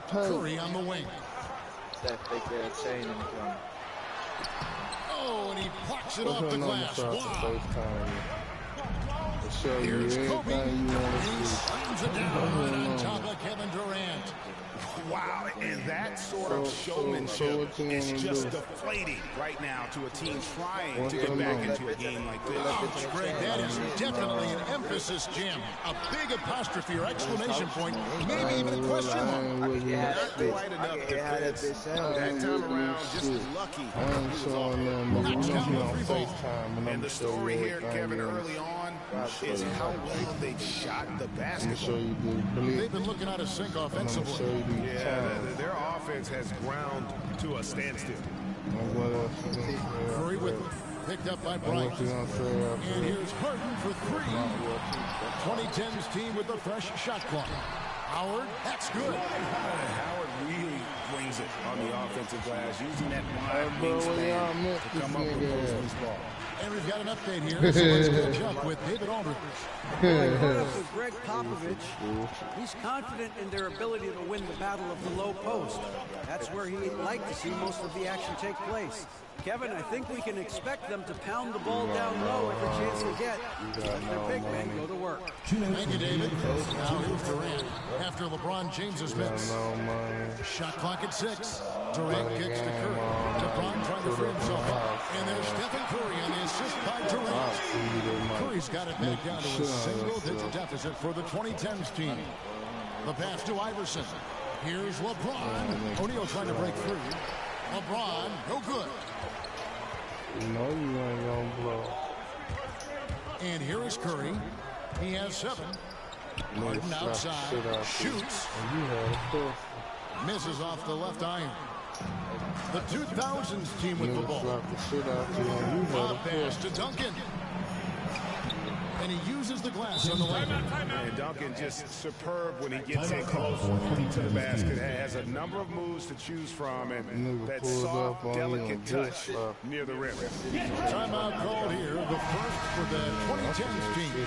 Curry on the wing. That fake ass chain in the corner. Oh, and he blocks it off the glass. Wow. Here's Kobe. He slams it down right on top of Kevin Durant. Wow, and that sort of showmanship is just deflating right now to a team trying to get back into a game like this. Ouch, Greg, that is definitely an emphasis, Jim. A big apostrophe or exclamation point, maybe even a question mark. Not quite enough defense. That time around, just lucky. And the story here, Kevin, early on, is how well they shot the basketball. They've been looking out of sync offensively. Yeah, their offense has ground to a standstill. Curry with picked up by Bryant. And here's Harden for three. 2010's team with the fresh shot clock. Howard, that's good. Howard really brings it on the offensive glass, using that wide wingspan to come up with those loose balls. And we've got an update here, so let's catch up with David Aldridge. With Greg Popovich, he's confident in their ability to win the battle of the low post. That's where he'd like to see most of the action take place. Kevin, I think we can expect them to pound the ball down low every chance they get. Let their big men go to work. Thank you, David. Now here's Durant after LeBron James's miss. Shot clock at 6. Durant kicks to Curry. LeBron trying to free himself up. And there's Stephen Curry on the assist by Durant. Curry's got it back down to a single-digit deficit for the 2010s team. The pass to Iverson. Here's LeBron. O'Neal trying to break free. LeBron, no good. No, you ain't gonna blow. And here is Curry. He has 7. Harden outside. Shoots. Misses off the left iron. The 2000s team with the ball. Lob pass to Duncan. And he uses the glass on the lane. And Duncan just superb when he gets in close to the basket. Has a number of moves to choose from, and that soft, delicate touch near the rim. Timeout called here, the first for the 2010s team.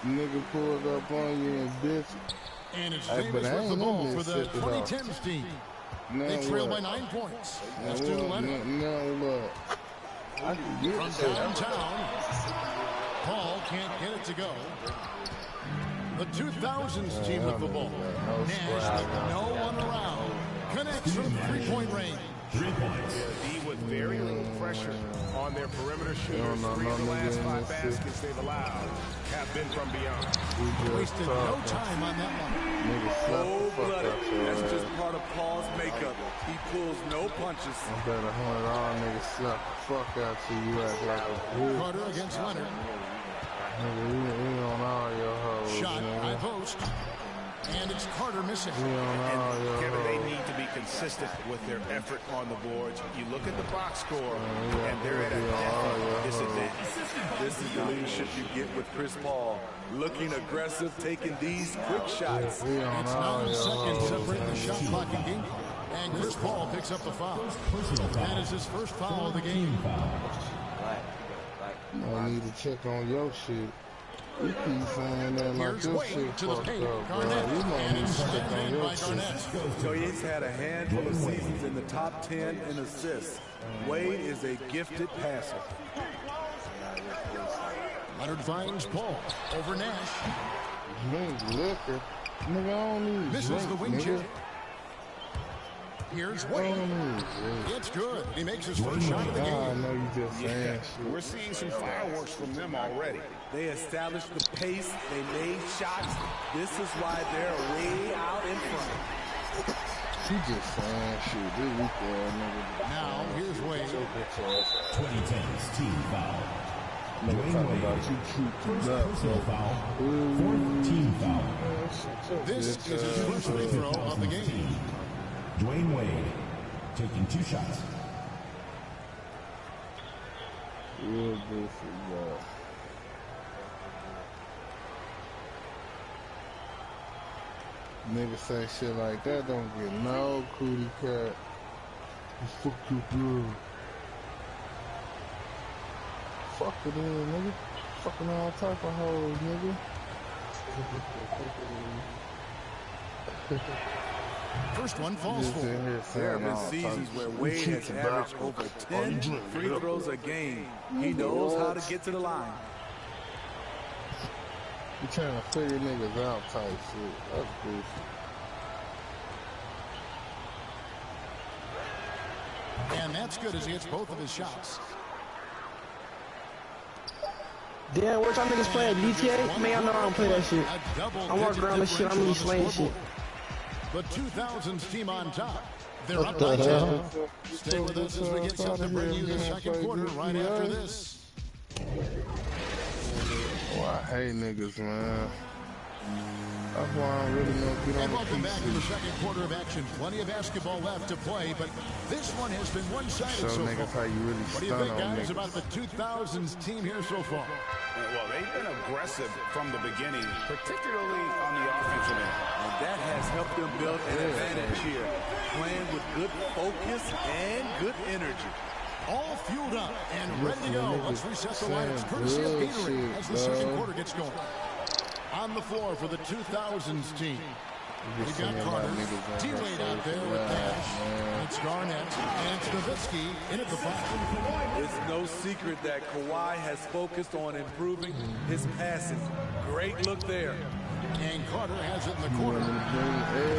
Nigga pulled up on you and bitch. And it's famous with the ball for the 2010s team. They trail by 9 points. That's to Leonard. From downtown, Paul can't get it to go. The 2000s team with the ball. Nash with no one around. Connects from three-point range. 3 points. D with very little pressure on their perimeter shooters. 3 of the last 5 baskets they've allowed have been from beyond. Wasted no time on that one. Cold-blooded. That's just part of Paul's makeup. He pulls no punches. I bet $100 nigga slap the fuck out to you act like a bitch. Carter against Leonard. Nigga, we on all your hoes. Shot high post. And it's Carter missing. And Kevin, they need to be consistent with their effort on the boards. You look at the box score, and they're at a disadvantage. This is the leadership you get with Chris Paul. Looking aggressive, taking these quick shots. It's 9 seconds separating the shot clock and game clock. And Chris Paul picks up the foul. That is his first foul of the game. I need to check on your shit. You keep saying that like this shit fucked up, bro. You know you check on your shit. So he's had a handful of seasons in the top 10 in assists. Wade is a gifted passer. Leonard finds Paul over Nash. Drink liquor. Nigga, I don't need Misses drink, the wing nigga. check. Here's Wade. It's good. He makes his first shot of the game. I know you just saying shit. We're seeing some fireworks from them already. They established the pace. They made shots. This is why they're way out in front. She just saying shit. This week, nigga. Now, here's Wade. 2010's team foul. Nigga talking about you keep Personal foul. Fourth team foul. This is his first free throw of the game. Dwayne Wade taking 2 shots. Real good for y'all. Nigga say shit like that, don't get no cootie cat. You fuck you good. Fuck it in, nigga. Fucking all type of hoes, nigga. First one falls for. There have been seasons where Wade has averaged over 10 free throws a game. He knows how to get to the line. You trying to figure niggas out type shit. That's goofy. And that's good as he hits both of his shots. Damn, what y'all niggas playing? GTA? Man, I know I don't play that shit. I'm walking around this shit, I'm really slaying shit. The 2000s team on top. They're up by 10. Stay with us as we get set to bring you the second quarter right after this. Oh, I hate niggas, man. That's why I don't really know if you don't. And welcome back to the second quarter of action. Plenty of basketball left to play, but this one has been one-sided so niggas far. how you really What do you think, guys, about the 2000s team here so far? Well, they've been aggressive from the beginning, particularly on the offensive end. And that has helped them build an advantage here, playing with good focus and good energy. All fueled up and ready to go. Let's reset the lineups courtesy of Gatorade as the second quarter gets going. On the floor for the 2000s team. We've got Carter, T-Wade out there with Nash. It's Garnett, and it's Nowitzki in at the five. It's no secret that Kawhi has focused on improving his passing. Great look there. And Carter has it in the corner.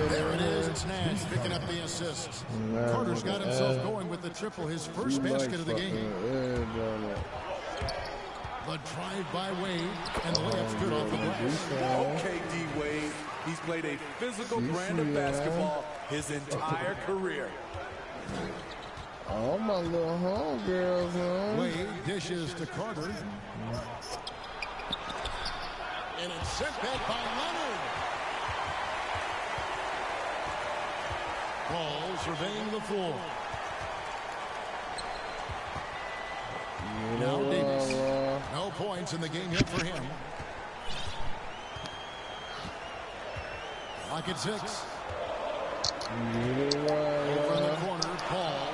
There it is. It's Nash picking up the assist. Carter's got himself going with the triple, his first basket of the game. The drive by Wade, and the layup's good off the glass. Okay, D-Wade. He's played a physical brand of basketball his entire career. Oh, my little homegirls, man. Wade dishes to Carter. And it's sent back by Leonard. Ball surveying the floor. Now Davis. No points in the game yet for him. Lock at 6. Over in the corner, Paul.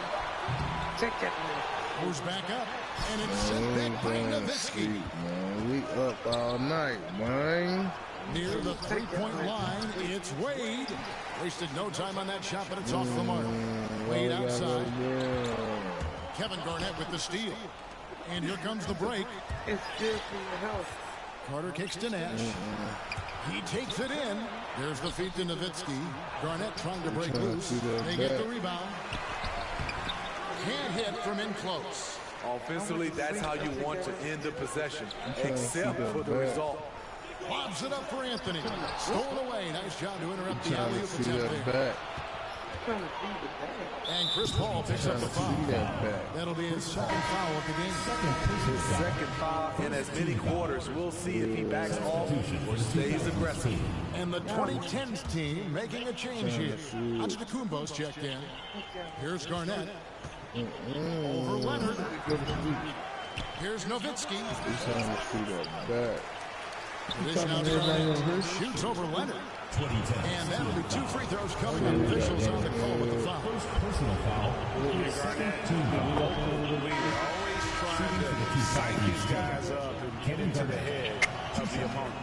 Moves back up, and it's sent back by Nowitzki. We up all night, man. Near the three-point line, it's Wade. Wasted no time on that shot, but it's off the mark. Wade outside. Kevin Garnett with the steal. And here comes the break. It's good for your health. Carter kicks to Nash. He takes it in. There's the feed to Nowitzki. Garnett trying to break loose. They get the rebound. Can't hit from in close. Offensively, that's how you want to end the possession, except for the result. Lobs it up for Anthony. Stolen away. Nice job to interrupt the alley-oop attempt there. And Chris Paul picks up the foul. That'll be his second foul of the game. His second foul in as many quarters. We'll see if he backs off or stays aggressive. And the 2010s team making a change here. Antetokounmpo's checked in. Here's Garnett. Over Leonard. Here's Nowitzki. This now Garnett shoots over Leonard. And that'll be 2 free throws coming up. Officials on the call with the foul. First personal foul. Second team foul. Always trying to sight these guys up and get into the head of the opponent.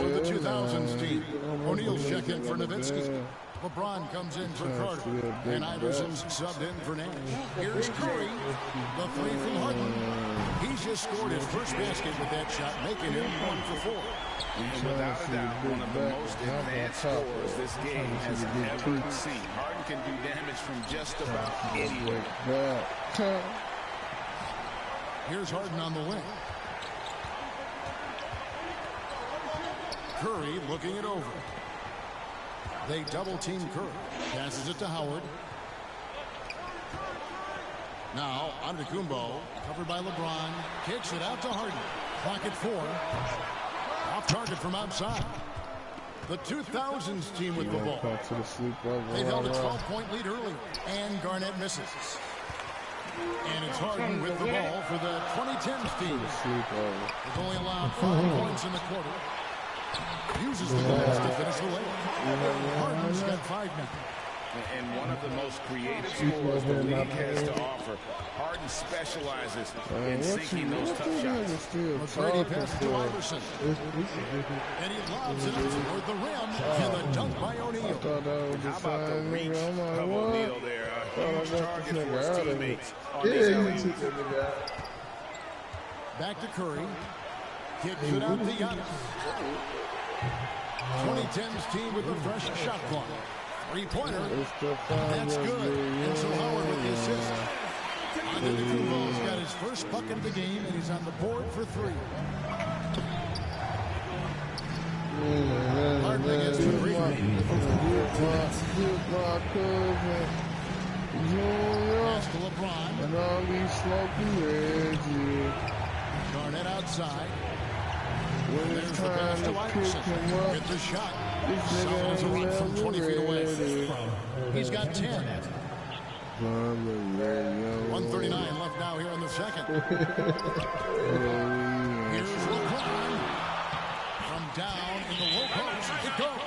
For the 2000s team, O'Neal's checked in for Nowitzki. LeBron comes in for Carter. And Iverson's subbed in for Nash. Here's Curry. The three from Harden. He's just scored his first basket with that shot, making him 1 for 4. And without a doubt, one of the most advanced scorers this game has ever seen. Harden can do damage from just about anywhere. Here's Harden on the wing. Curry looking it over. They double-team Curry. Passes it to Howard. Now, Antetokounmpo, covered by LeBron, kicks it out to Harden. Clock at 4. Off target from outside. The 2000s team with the ball. They've held a 12-point lead earlier, and Garnett misses. And it's Harden with the ball for the 2010s team. They've only allowed 5 points in the quarter. Uses the glass to finish the layup. Harden's got 5 now. And one of the most creative scorers the league has to offer. Harden specializes in sinking those tough shots. McGrady passes to Iverson. And he lobs it up toward the rim. And the dunk by O'Neal. target for his teammates on these alley-oops. Back to Curry. Kicks it out to Giannis. 2010's team with the fresh shot clock. Three-pointer. That's good. And so Howard with the assist. Antetokounmpo's got his first bucket of the game, and he's on the board for three. Harden against the three. Pass to LeBron. And all these smoking reds, Garnett outside. when There's it's the pass time to to pick Iverson. him up, Get the shot. this Solid as a rock from 20 feet away. nigga He's got 10. 1:39 left now here in the second. Here's LeBron. From down in the low post. It goes.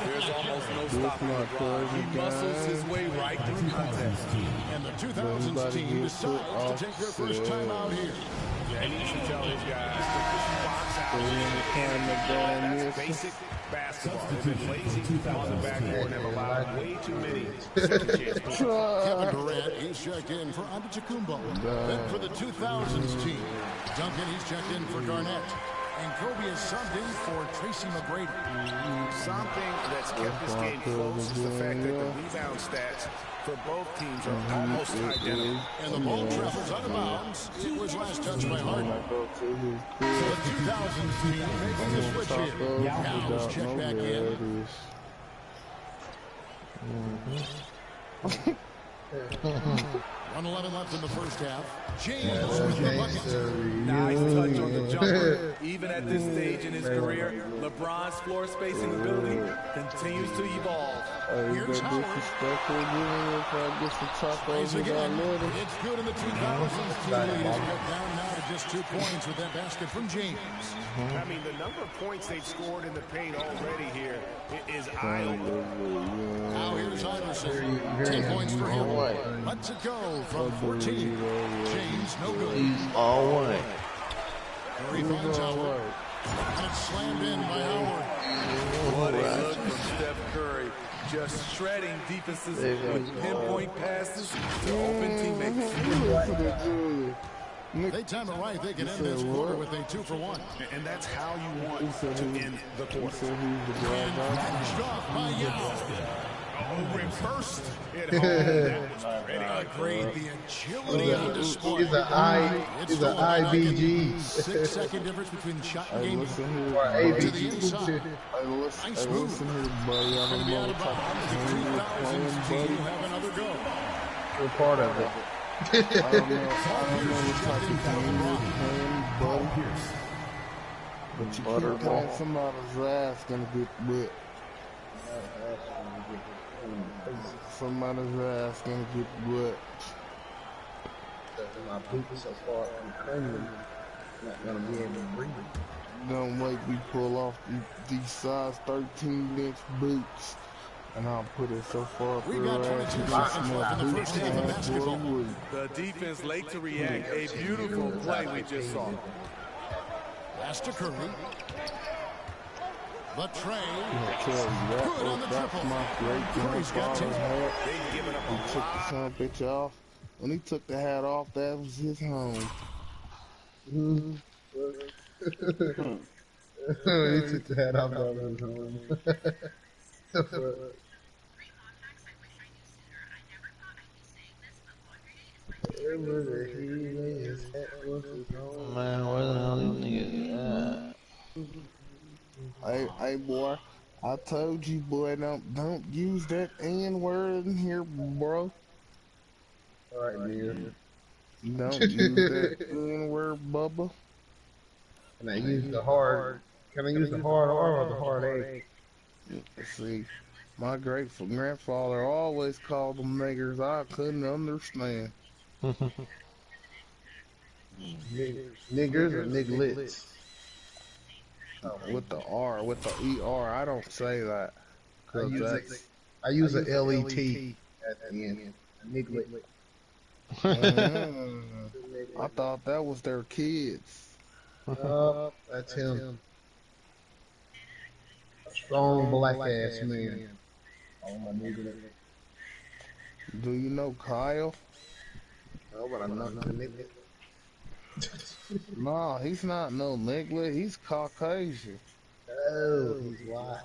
There's almost no stopping LeBron. He muscles his way right through contest. And the 2000s team decides to take their first time out here. Yeah, he needs to tell his guys to just box out. That's basic basketball. They've been lazy on the backboard and have allowed way too many second chance points. Kevin Durant, he's checked in for Antetokounmpo. Then for the 2000s team, Duncan, he's checked in for Garnett. And Kobe is subbed in for Tracy McGrady. Something that's kept this game close is the fact that the rebound stats for both teams are almost identical. And the ball travels out of bounds. It was last touched by Harden. So the 2000s team making the switch here. Now check back in. 1:11 left in the first half. James with the bucket. Nice touch on the jumper. Even at this stage in his career, LeBron's floor spacing ability continues to evolve. Here's Howard. Plays again. It's good in the 2000s team lead is cut down now to just 2 points with that basket from James. I mean, the number of points they've scored in the paint already here is eye-opening. Now here's Iverson. 10 points for him. Let's it go from 14. James, no good. He's all white. Curry finds Howard. And it's slammed in by Howard. What a look from Steph Curry. Just shredding defenses with pinpoint passes to open teammates. They time it right. They can end this quarter with a 2 for 1. And that's how you want to end the quarter. Finished off by Yao. Oh, reversed it home. That was pretty. Great, the agility on display. He's an IBG. 6-second difference between shot and game. Or To ABG. the inside. Nice move. Going to be out of bounds. The 2000s team will have another go. We're part of it. I don't know what type of game you're playing, but you can't count somebody's ass gonna get whipped. Somebody's ass gonna get whipped. My boot is so far from Kremlin, not gonna be able to breathe. Don't make me pull off these size 13-inch boots, and I'll put it so far We got 22 seconds left in the first half of basketball. The defense late to react. A beautiful play we just saw. Pass to Curry. The tray. Good on the triple. My great Curry's got 10. They've given up He a took lot. the son bitch off. When he took the hat off, that was his home. He took the hat off. Man, where the hell these niggas at? Hey, boy, I told you, boy, don't use that N-word in here, bro. Alright, dear. Don't use that N-word, Bubba. Can I use the hard? Can I use the hard R or the hard A? See, my grateful grandfather always called them niggers. I couldn't understand. Niggers or nigglets? With the R, with the ER, I don't say that. I use a LET at the end. Niglet. I thought that was their kids. That's him. A strong black ass man. Oh my nigga. Do you know Kyle? No, but I know the nigga. No, he's not no nigga. He's Caucasian. Oh, he's white.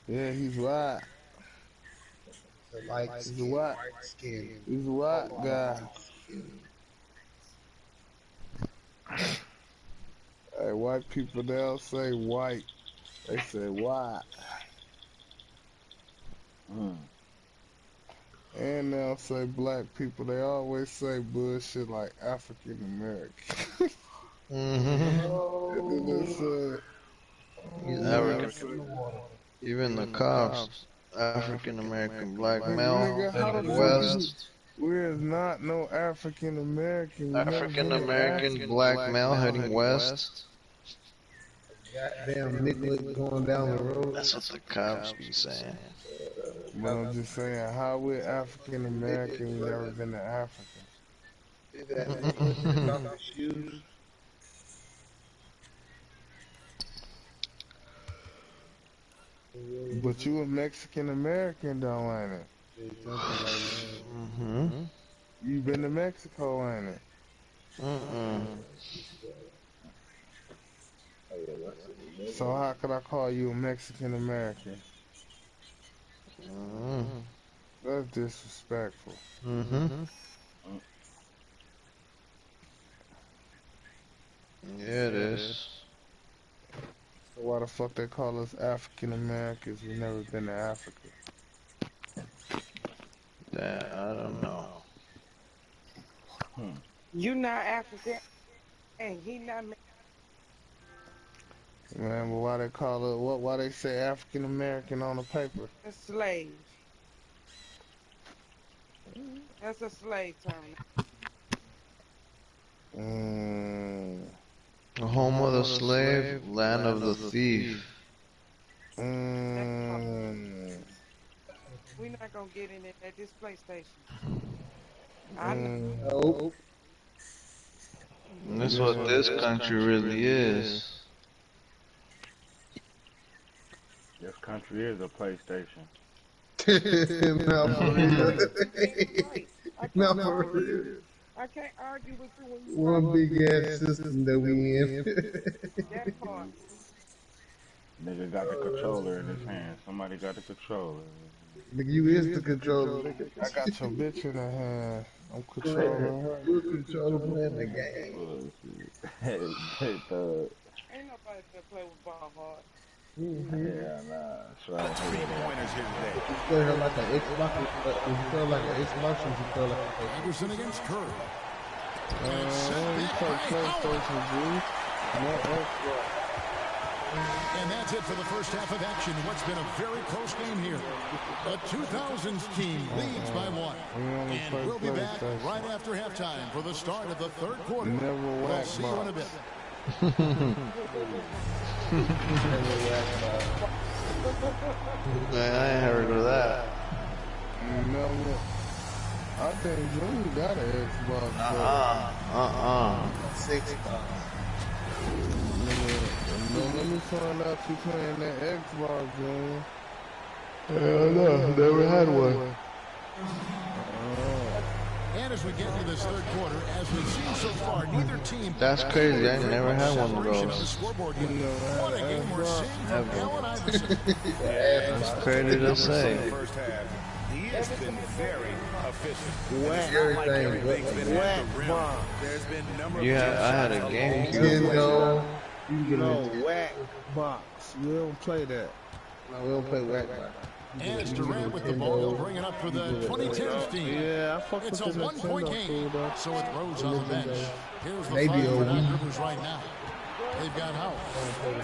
Yeah, he's white. So light He's a skin, white. white skin. He's a white guy. Hey, white people, they don't say white. They say white. And they don't say black people. They always say bullshit like African American. Even the cops, African American black Like, male nigga, how the heading fuck west. we're not no African American. African American black male heading west. Goddamn nigga going down the road. That's what the cops be saying. But I'm just saying, how we're African American, we never been to Africa. But you a Mexican American though, ain't it? You been to Mexico, ain't it? So how could I call you a Mexican American? That's disrespectful. Yeah, it is. So why the fuck they call us African Americans? We never been to Africa. That I don't know. You not African, and he not. Man, but why they call it? Why they say African American on the paper? A slave. That's a slave term. The home of the slave, land of the thief. We're not gonna get in it at this PlayStation. I know. Nope. And that's what this country really is. This country is a PlayStation. Not for real. Not for real. I can't argue with you when you One big ass system that we in. that part. Nigga got the controller in his hand. Somebody got the controller. Nigga, you is the controller. I got your bitch in the hand. I'm controlling her. You controller playing the game. Hey, Ain't nobody that play with ball hard. Yeah, nah, that's right. 3-pointers here today. You play her like an Xbox. You feel like an Xbox. You feel like Anderson against Curry. You play PlayStation, G. No Xbox. And that's it for the first half of action. What's been a very close game here. The 2000s team leads by 1. And we'll be back right after halftime for the start of the third quarter. We'll see you in a bit. Man, I ain't heard of that. I think Junior got an Xbox. 6. Let me find out you playing that Xbox, Junior. Hell no, never had one. And as we get into this third quarter, as we've seen so far, neither team. That's crazy. I never had one of those. What a game we're seeing from Allen Iverson. That's crazy to say. First half, he has been very efficient. There's been a number of I had a GameCube. No, whack box. We don't play that. No, we don't play whack box. And it's Durant with the ball. He'll bring it up for the 2010s team. Yeah, I fuck It's a with the one-point Nintendo game, fool, so it throws on the bench. Here's the Maybe five for a Doc Wii. Rivers right now. They've got Howard.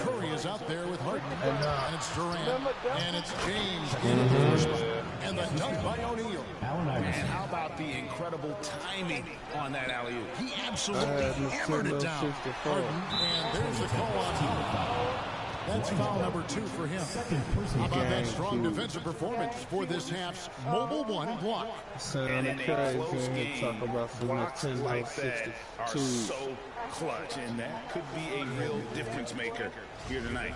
Curry is out there with Harden. And it's Durant. And it's James in the first one. And the dunk by O'Neal. And how about the incredible timing on that alley-oop? He absolutely hammered it down. Harden, and there's the call on Howard. That's foul number 2 for him. How about that strong defensive performance for this half's Mobile One block? And in a close game, talk about some blocks Nintendo like that are 62. so clutch, and that could be a real difference maker here tonight.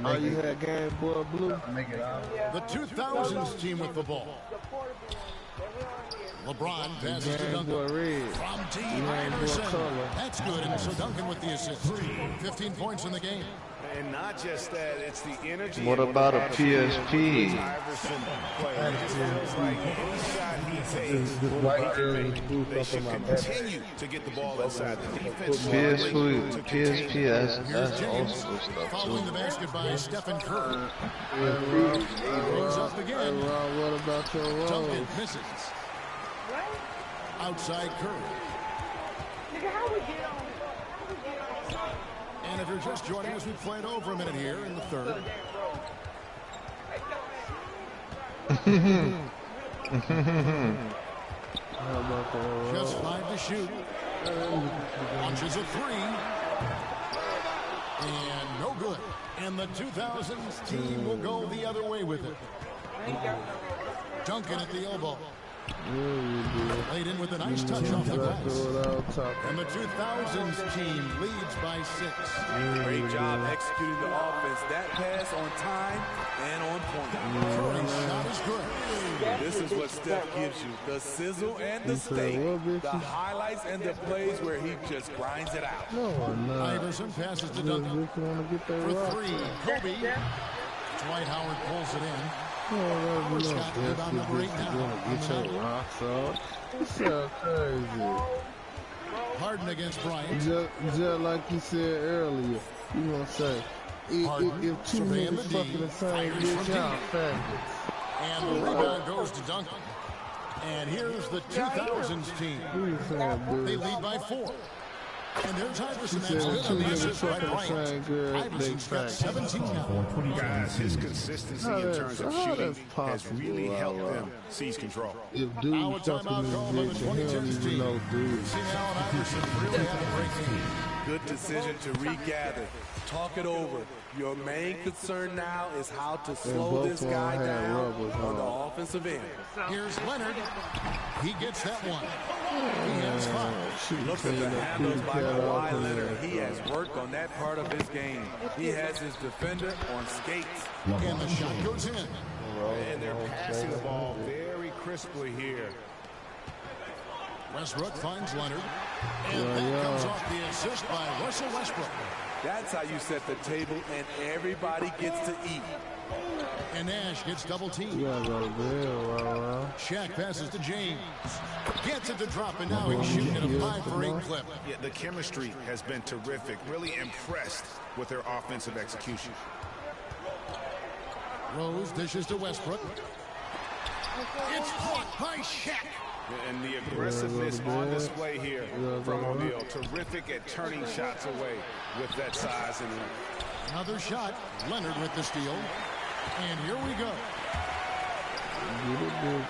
Oh, you had Game Boy Blue? Make it out. The 2000s team with the ball. LeBron passes to Duncan. From Dean Iverson. That's good. And so Duncan with the assist. 15 points in the game. And not just that, it's the energy. What about a PSP? Iverson play. It just feels like any shot he takes, they should continue to get the ball inside the defense. PSP has also stuff Following the too. basket by Stephen Curry. Throws up again. What about your Rose? Duncan misses. Outside Curry. And if you're just joining us, we've played over a minute here in the third. Just 5 to shoot. Launches a 3. And no good. And the 2000s team will go the other way with it. Duncan at the elbow. Laid in with a nice touch off the glass. And the 2000s team leads by 6. Great job executing the offense. That pass on time and on point. Curry's shot is good. This is what Steph gives you. The sizzle and the steak. The highlights and the plays where he just grinds it out. Iverson passes to Duncan. For 3, Kobe. Dwight Howard pulls it in. Scott rebound number 8 now. It's so crazy. Harden against Bryant. Just like you said earlier, you gonna say, if two niggas fucking the same bitch, y'all faggots. And the rebound goes to Duncan. And here's the 2000s team. They lead by 4. And there's Iverson. That's good on the assist by Bryant. Iverson's got 17 now. Guys, his consistency in terms of shooting has really helped them seize control. If dude fucking this bitch, and he don't even know dude. Good decision to regather. Talk it over. Your main concern now is how to slow this guy down on the offensive end. Here's Leonard. He gets that one. He has 5. Look at the handles by Kawhi Leonard. He has worked on that part of his game. He has his defender on skates. And the shot goes in. And they're passing the ball very crisply here. Westbrook finds Leonard. And that comes off the assist by Russell Westbrook. That's how you set the table, and everybody gets to eat. And Nash gets double teamed. Shaq passes to James. Gets it to drop, and now he's shooting at a 5 for 8 clip. Yeah, the chemistry has been terrific. Really impressed with their offensive execution. Rose dishes to Westbrook. It's blocked by Shaq. And the aggressiveness on display here from O'Neal. Terrific at turning shots away with that size and length. Another shot. Leonard with the steal. And here we go.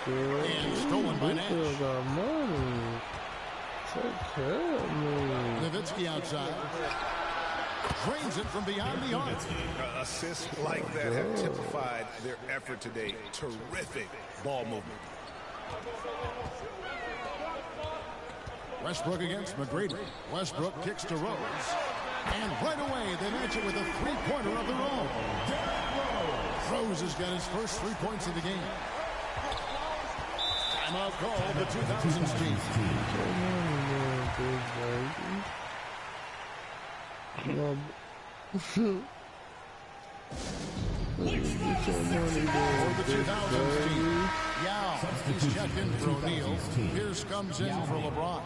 And stolen by Nash. Nowitzki outside. Drains it from beyond the arc. Assists like that have typified their effort today. Terrific ball movement. Westbrook against McGrady. Westbrook kicks to Rose. And right away, they match it with a 3-pointer of their own. Rose has got his first 3 points of the game. Timeout call, the 2000s team. For the 2000s team. Yao, he's checked in for O'Neal. Pierce comes in for LeBron.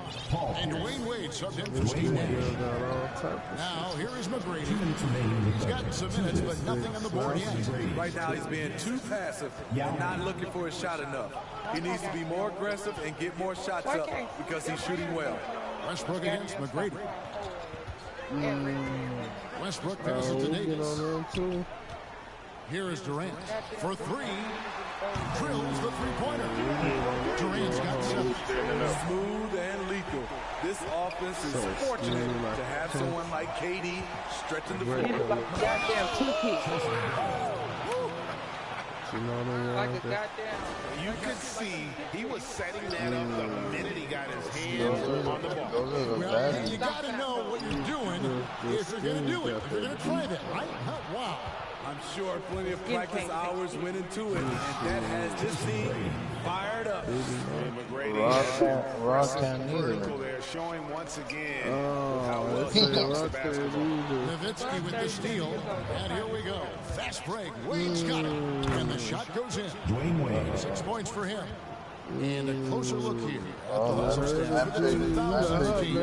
And Dwayne Wade subbed in for Steve Nash. Now, here is McGrady. He's gotten some minutes, but nothing on the board yet. Right now, he's being too passive and not looking for his shot enough. He needs to be more aggressive and get more shots up because he's shooting well. Westbrook against McGrady. Westbrook passes to Davis. Here is Durant for 3. Drills the 3-pointer. Durant's got 7. Smooth and lethal. This offense is fortunate to have someone like KD stretching the floor. You know them Like a ones that... goddamn. You could see he was setting that up the minute he got his hands on the ball. Those are the Well, bad you got to know what you're doing if you're going to do it. If you're going to try that, right? Wow. I'm sure plenty of practice hours went into it, and that has this team fired up. Rock can't Vertical there, showing once again how Oh, well that's he it. knows the Rock can't basketball. either. Nowitzki with the steal. And here we go. Fast break. Wade's got it. And the shot goes in. Dwayne Wade. 6 points for him. And a closer look here at the Oh, loser stats for the 2000 team.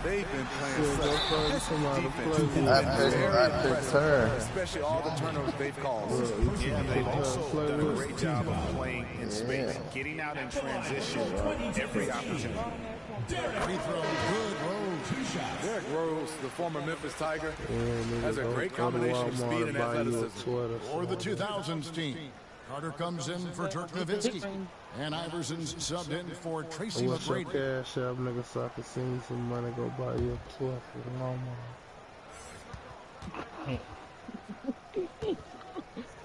They've been playing such defense. I picked her. Especially all the turnovers they've caused. Yeah, they've also done a great job of playing in space, getting out in transition every opportunity. Free throw. Good Rose. Derrick Rose, the former Memphis Tiger, has a great combination of speed and athleticism. For the 2000s team. Carter comes in for Dirk Nowitzki. And Iverson's subbed in for Tracy What's your McGrady. cash app, nigga, so I can send you some money, go buy you a 12 for the lawnmower.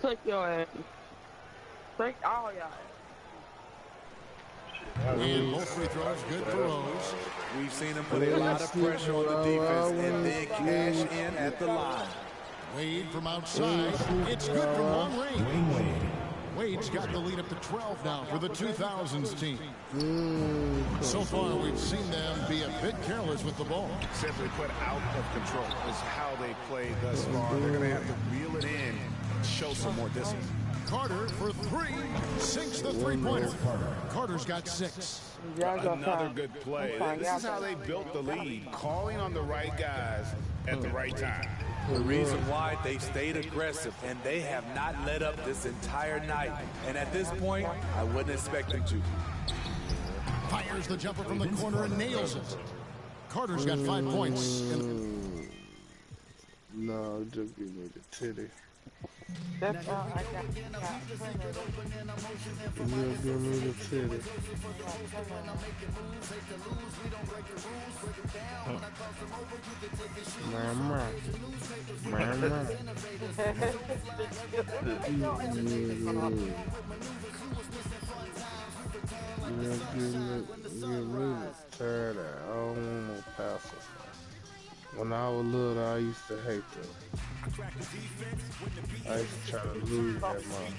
Take your ass. Take all y'all. And both free throws good for Rose. We've seen him put a lot of pressure on the defense and then cash in at the line. Wade from outside. It's good from long range. Dwayne Wade. Wade's got the lead up to 12 now for the 2000s team. So far, we've seen them be a bit careless with the ball. Simply put, out of control is how they played thus far. They're going to have to reel it in and show some more discipline. Carter for three. Sinks the three-pointer. Carter's got 6. Another good play. This is how they built the lead, calling on the right guys at the right time. The reason why they stayed aggressive, and they have not let up this entire night. And at this point, I wouldn't expect them to. Fires the jumper from the corner and nails it. Carter's got 5 points. No, just give me the titty. That's all I got. Just give me the titty. Mama. Mama. Give me the titty. I don't want no passes. When I was little, I used to hate them. I used to try to lose that money.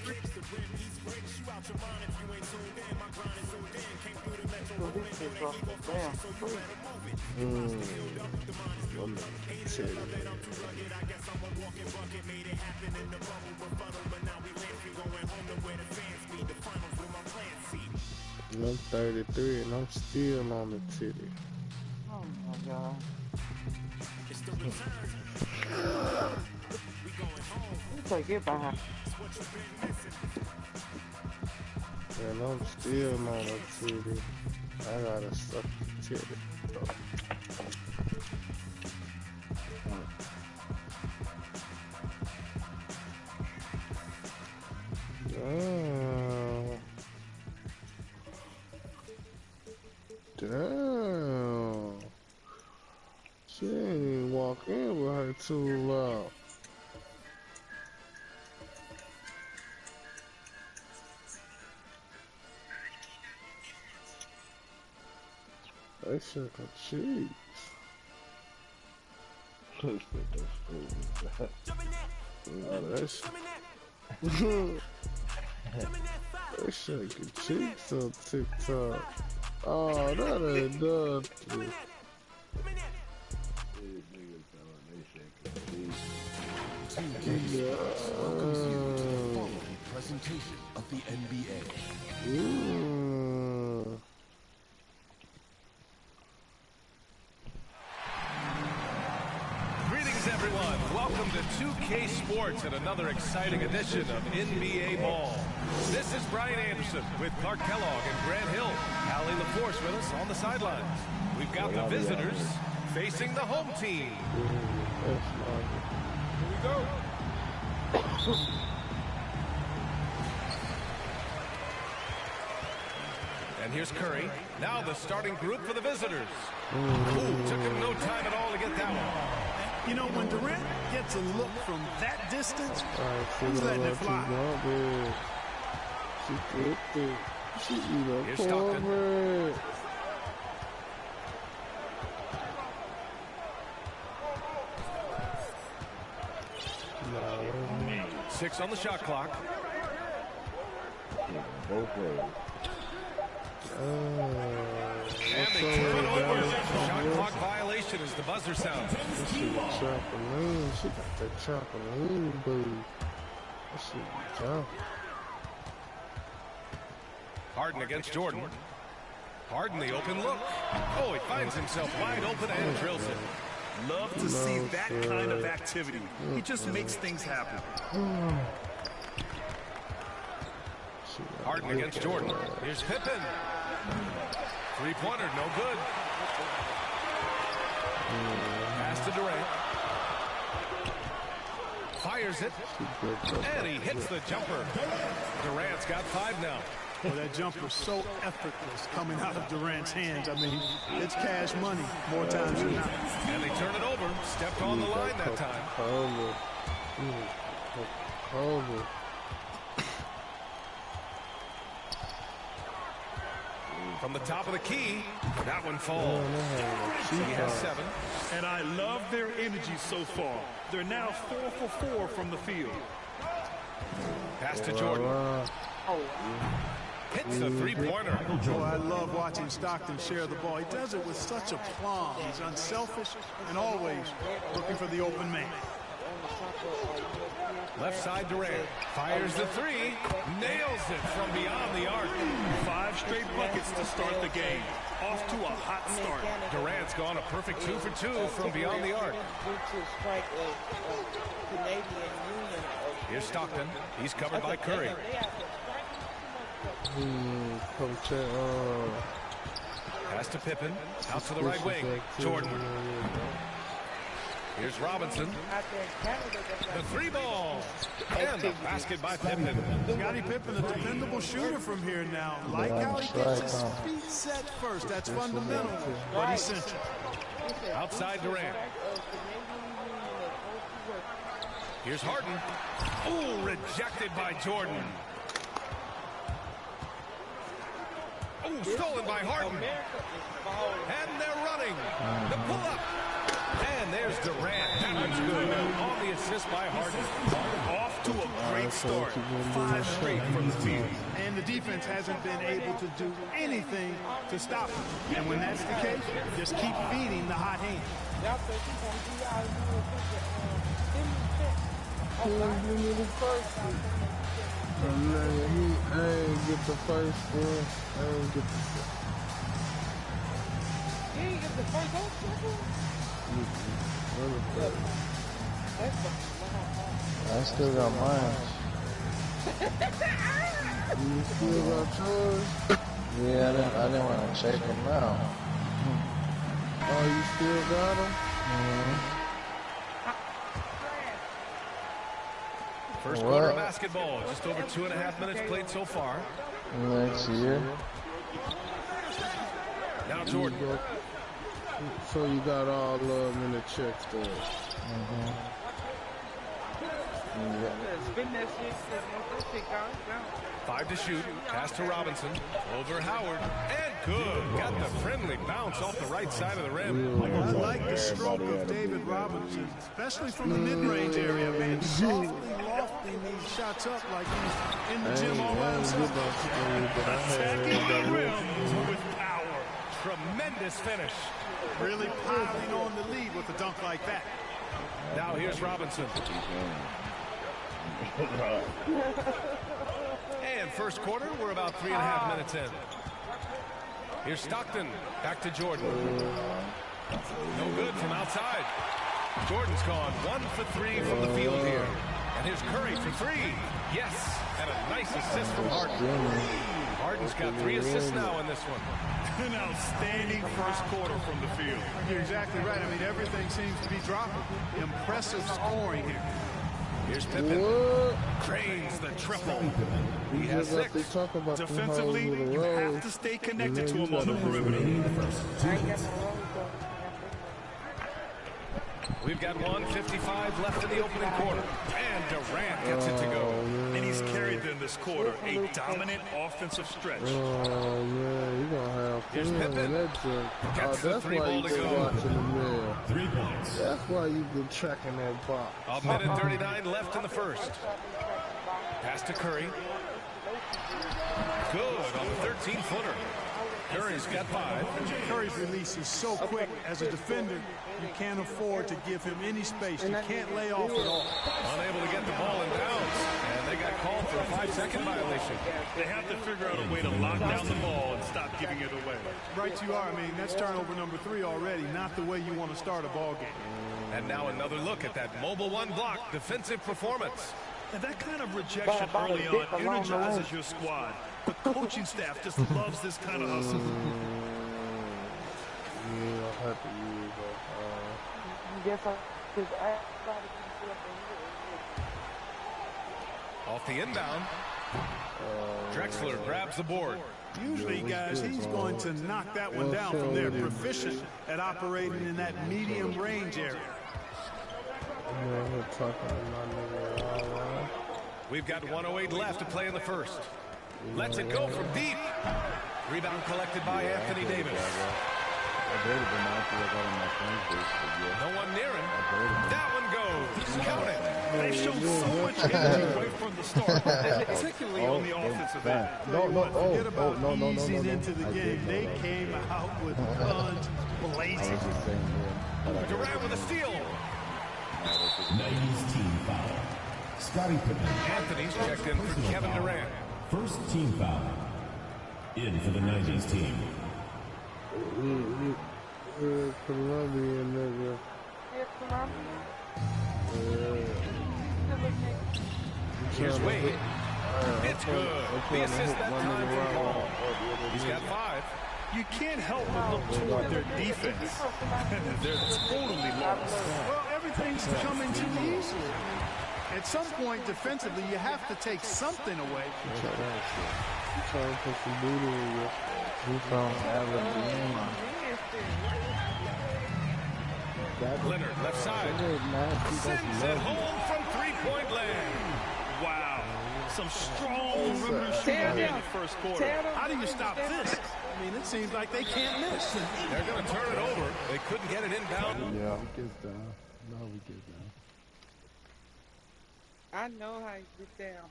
I'm 33 and I'm still on the titty. Oh my God. Take it behind. And I'm still on the titty. I gotta suck the titty. Damn. She ain't even walk in with her too loud. They shook her cheeks. They shake your cheeks on TikTok. Oh, that ain't nothing. Welcomes you to the following presentation of the NBA. Greetings, everyone. Welcome to 2K Sports and another exciting edition of NBA Ball. This is Brian Anderson with Clark Kellogg and Grant Hill. Allie LaForce with us on the sidelines. We've got the visitors facing the home team. Here we go. And here's Curry. Now the starting group for the visitors. Ooh, took him no time at all to get that one. You know, when Durant gets a look from that distance, he's letting it fly. She eat a Here's Stockton. cornbread. 6 on the shot clock. Both ways. And they turn it over. Shot clock violation as the buzzer sounds. She got that chocolate boo. That shit jump. Harden against Jordan. Harden the open look. Oh, he finds himself wide open and drills it. Love to see that kind of activity. He just makes things happen. Harden against Jordan. Here's Pippen. Three-pointer, no good. Pass to Durant. Fires it. And he hits the jumper. Durant's got 5 now. Well, that jumper's so effortless coming out of Durant's hands. I mean, it's cash money more times than not. And they turn it over. Stepped on the line that time. From the top of the key, that one falls. He has 7. And I love their energy so far. They're now 4 for 4 from the field. Pass to Jordan. Hits a three-pointer. Oh, I love watching Stockton share the ball. He does it with such a plum. He's unselfish and always looking for the open man. Left side Durant. Fires the 3. Nails it from beyond the arc. 5 straight buckets to start the game. Off to a hot start. Durant's gone a perfect 2 for 2 from beyond the arc. Here's Stockton. He's covered by Curry. Pass to Pippen. Out to the right wing. Jordan. Here's Robinson. The 3 ball. And the basket by Pippen. Scottie Pippen, a dependable shooter from here now. Like how he gets his feet set first. That's fundamental. But he's central. Outside Durant. Here's Harden. Ooh, rejected by Jordan. Oh, stolen by Harden. And they're running. The pull-up. And there's Durant. That one's good. On the assist by Harden. Off to a great start. 5 straight from the field. And the defense hasn't been able to do anything to stop him. And when that's the case, just keep feeding the hot hand. He ain't get the first one. I ain't get the first. He ain't get the first one? I still got mine. You still got yours? Yeah, I didn't want to check them out. Oh, you still got them? First quarter of basketball. Just over 2.5 minutes played so far. Next year. Now Jordan. So you got all love in the check stores. Spin that shit. 5 to shoot. Pass to Robinson. Over Howard. And good. Got the friendly bounce off the right side of the rim. I like the stroke of David Robinson, especially from the mid-range area, man. Softly lofting these shots up like he's in the gym all by himself. Attacking the rim with power. Tremendous finish. Really piling on the lead with a dunk like that. Now here's Robinson. And first quarter, we're about 3.5 minutes in. Here's Stockton. Back to Jordan. No good from outside. Jordan's gone 1 for 3 from the field here. And here's Curry for 3. Yes. And a nice assist from Harden. Harden's got 3 assists now in this one. An outstanding first quarter from the field. You're exactly right. I mean, everything seems to be dropping. Impressive scoring here. Here's Pippen. Cranes the triple. He has 6. Defensively, you have to stay connected to him on the perimeter. We've got 1:55 left in the opening quarter. And Durant gets it to go. And he's carried them this quarter. A dominant offensive stretch. Oh, man, you're going to have Here's fun. Pippen. That's the three why ball you to been go. watching the mail. 3 points. That's why you've been tracking that box. A minute 39 left in the first. Pass to Curry. Good on the 13-footer. Curry's got 5. Curry's release is so quick. As a defender, you can't afford to give him any space. You can't lay off at all. Unable to get the ball in bounds. And they got called for a 5-second violation. They have to figure out a way to lock down the ball and stop giving it away. Right you are. I mean, that's turnover number 3 already. Not the way you want to start a ball game. And now another look at that mobile one block defensive performance. And that kind of rejection early on energizes your squad. The coaching staff just loves this kind of hustle. Yeah, I'll have to use that. Off the inbound. Drexler grabs the board. Usually, guys, he's going to knock that one down from there. Proficient at operating in that medium range area. We've got 1:08 left to play in the first. Lets it go from deep. Rebound collected by Anthony Davis. No one near him. That one goes. Count it. They showed so much energy right from the start, particularly on the offensive end. Forget about easing into the game. They came out with guns blazing. Durant with a steal. 90s team foul. Scottie Pippen. Anthony's checked in for Kevin Durant. First team foul. In for the 90s team. Colombian nigga. Here's Wade. It's good. The assist that time from Paul. He's got 5. You can't help but look toward their defense. They're totally lost. Well, everything's coming too easily. At some point, defensively, you have to take something away. You trying to put some booty in you. You from Alabama. Leonard, left side. Sends it home from three-point land. Wow. Some strong perimeter shooting in the first quarter. How do you stop this? I mean, it seems like they can't miss. They're going to turn it over. They couldn't get it inbound. Yeah, we get down. No, we get down. I know how you get down.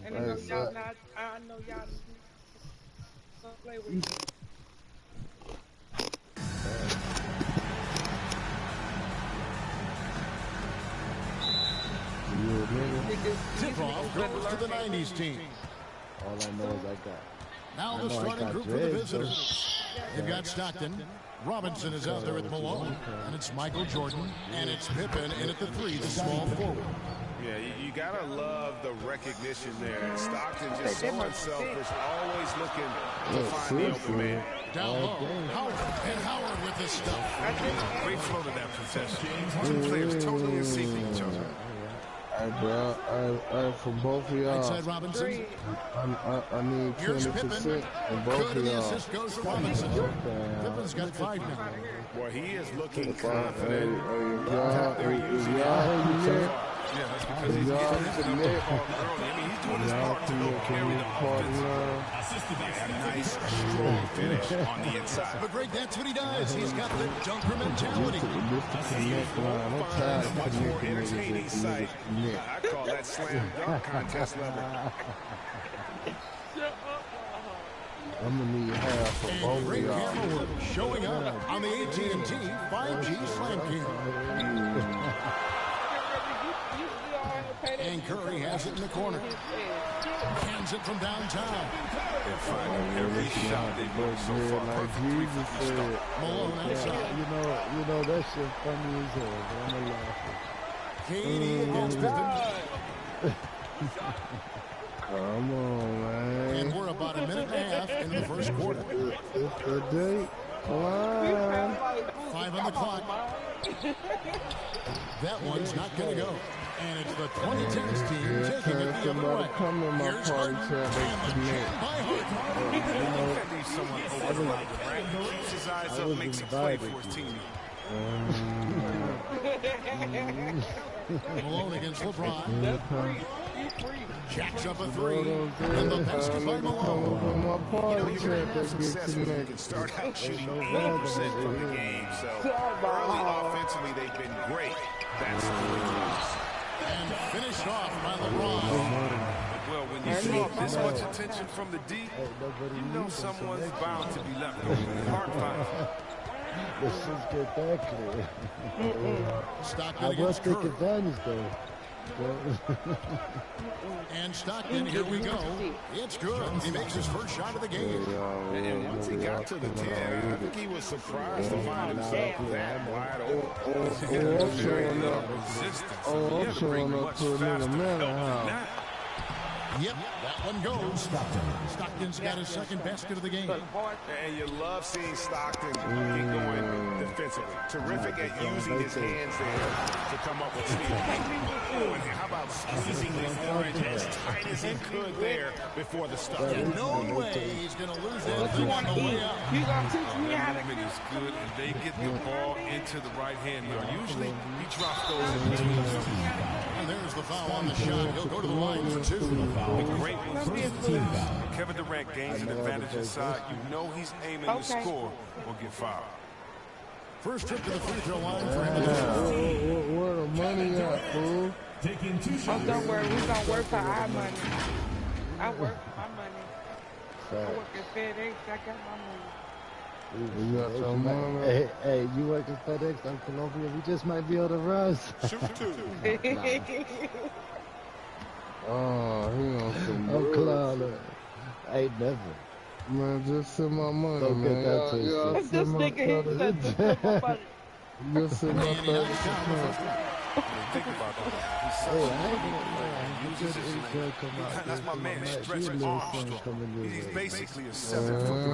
And I know y'all not. I know y'all don't play with you. Tip-off goes to the 90s team. All I know is I got. Now the starting group for the visitors. You've got Stockton. Robinson is out there with Malone. And it's Michael Jordan. And it's Pippen in at the 3, the small forward. Yeah, you gotta love the recognition there. Stockton just so unselfish, always looking to find the open man. Down low, Howard, and Howard with this stuff. Great flow to that possession. Two players totally in sync with each other. Hey, bro, for both of y'all, Outside Robinson. I need 20% from both Good, of and the y'all. assist goes to Robinson. Pippen's got 5 now. Boy, he is looking confident. Yeah, that's because he's getting his number called early. I mean, he's doing his part to help carry the offense. A nice, strong finish on the inside. But Greg, that's what he does. He's got the dunker mentality. Much more entertaining sight. I call that slam dunk contest level. I'm gonna need half for both of Great y'all. camera work showing up on the AT&T 5G Slam Cam. And Curry has it in the corner. Hands it from downtown. They're finding every shot they've made so far. Perfectly from the start. Malone outside. You know that shit funny as hell, but I'm gonna laugh. KD against Pippen. Come on, man. And we're about a minute and a half in the first quarter. It's the date. Come on. 5 on the clock. That one's not going to go. And it's the 2010s team taking it the other way. Come to my Here's party Harden. till they commit. By Harden. Someone over the line, right? Keeps his eyes up, makes a play for his team. Malone against LeBron. That's free. He's free. Jacks up a three. And the basket by Malone. You can have success when you can start out shooting 80% from the game. So early offensively, they've been great. That's the and finished off by LeBron. Well, when you see this much attention from the D, you know someone's bound to be left open. Hard fight. Let's just get that clear. Stockton I was against taking Curry. advantage though. And Stockton, here we go. It's good. He makes his first shot of the game. And once he got to the 10, I think he was surprised to find himself that wide open. I'm showing up to another man house. Yep, that one goes. Stockton's got his second basket of the game. And you love seeing Stockton get going defensively. Terrific at using his hands there to come up with speed. Oh, and how about squeezing the orange as tight as he could there before the stop? In no way he's going to lose that thing on the way up. You gonna teach me how to Movement is good, and they get the ball into the right hand. Now, usually he drops those in between the two. And there's the foul on the shot. He'll go to the line for two. The great ones Kevin Durant gains an advantage inside. You know he's aiming to score or get fouled. First trip to the free throw line for him. Where the money at, fool? Taking 2 shots. Oh, don't worry, we gonna work for our money. I work for my money. I work at FedEx, I got my money. You got some money? Hey, you work at FedEx, I'm Colombia, we just might be able to rise. Shoot two. Oh, he on some Cloud. I ain't never. Man, just send my money, don't man. Get that this nigga, he said, just send my money. Just send my money. Think about that. That's my man, Stretch Armstrong. He's basically a 7-foot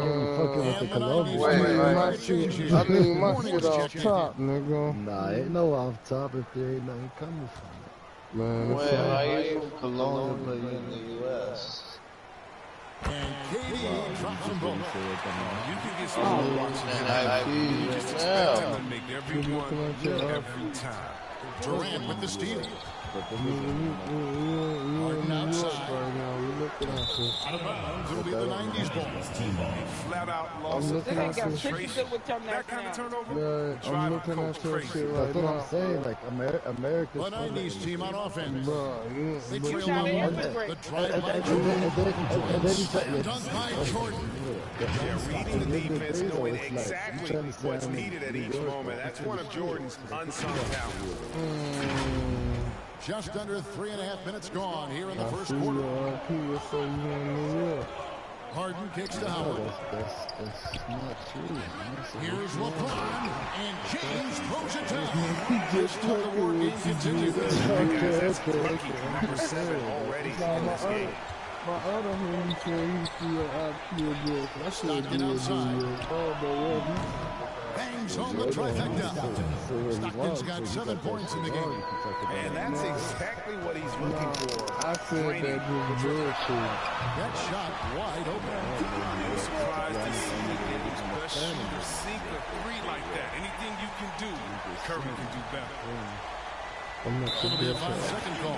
I need my shit off top, nigga. Nah, ain't no off top if there ain't nothing coming from it. Man, wait, how you from Cologne, but you in the U.S.? And KD drops them both. You can get some watching him. You just expect him to make every one every time. Durant with the steal. Harden outside. Out of bounds. It'll be the 90s ball. Flat out lost This ain't got shit to do with your that kind of turnover. Yeah, I'm looking at your shit right now. That's what I'm saying. Like, America's The 90s team on offense. Bro, They You trail gotta on integrate. the drive by Jordan. Dunk by Jordan. Yeah, reading the defense, knowing exactly what's needed at each moment. That's one of Jordan's unsung talents. Just under 3.5 minutes gone here in the first quarter. Harden kicks to Howard. That's not true. Here's LeBron, and James throws it down. This tug-of-war game continues. Already in this game. My other homie said he still out here good. Stockton outside. Bangs home the trifecta. Stockton's got 7 points in the game. And that's exactly what he's looking for. I said that was bullshit. That shot wide open. I'm surprised to see the best shooter sink a three like that. Anything you can do, Curry can do better. It'll be a 5-second call.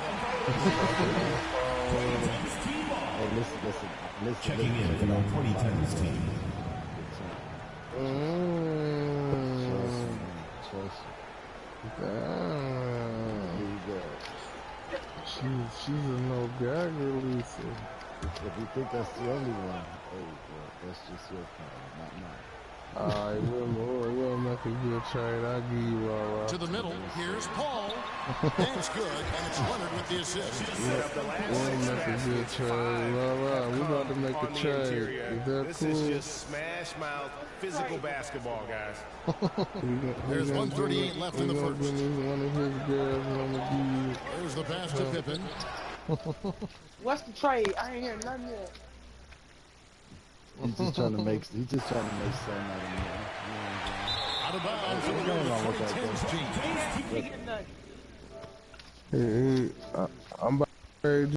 Hey, listen. Checking in from our 2010s team. She's a no gag releaser. If you think that's the only one, hey, well, that's just your problem, not mine. Alright, we'll make a good trade. I'll give you all right. To the middle, here's Paul. That's good, and it's Leonard with the assist. We'll make a good trade. Alright, we're about to make a trade. Is that This cool? is just smash mouth physical basketball, guys. There's 1:38 left in the first. One of his girls wanna give. There's the pass to Pippen. What's the trade? I ain't hear nothing yet. He's just trying to make something out of me. Out of bounds. It'll go to the 2010s team. He ain't hear nothing. I'm about to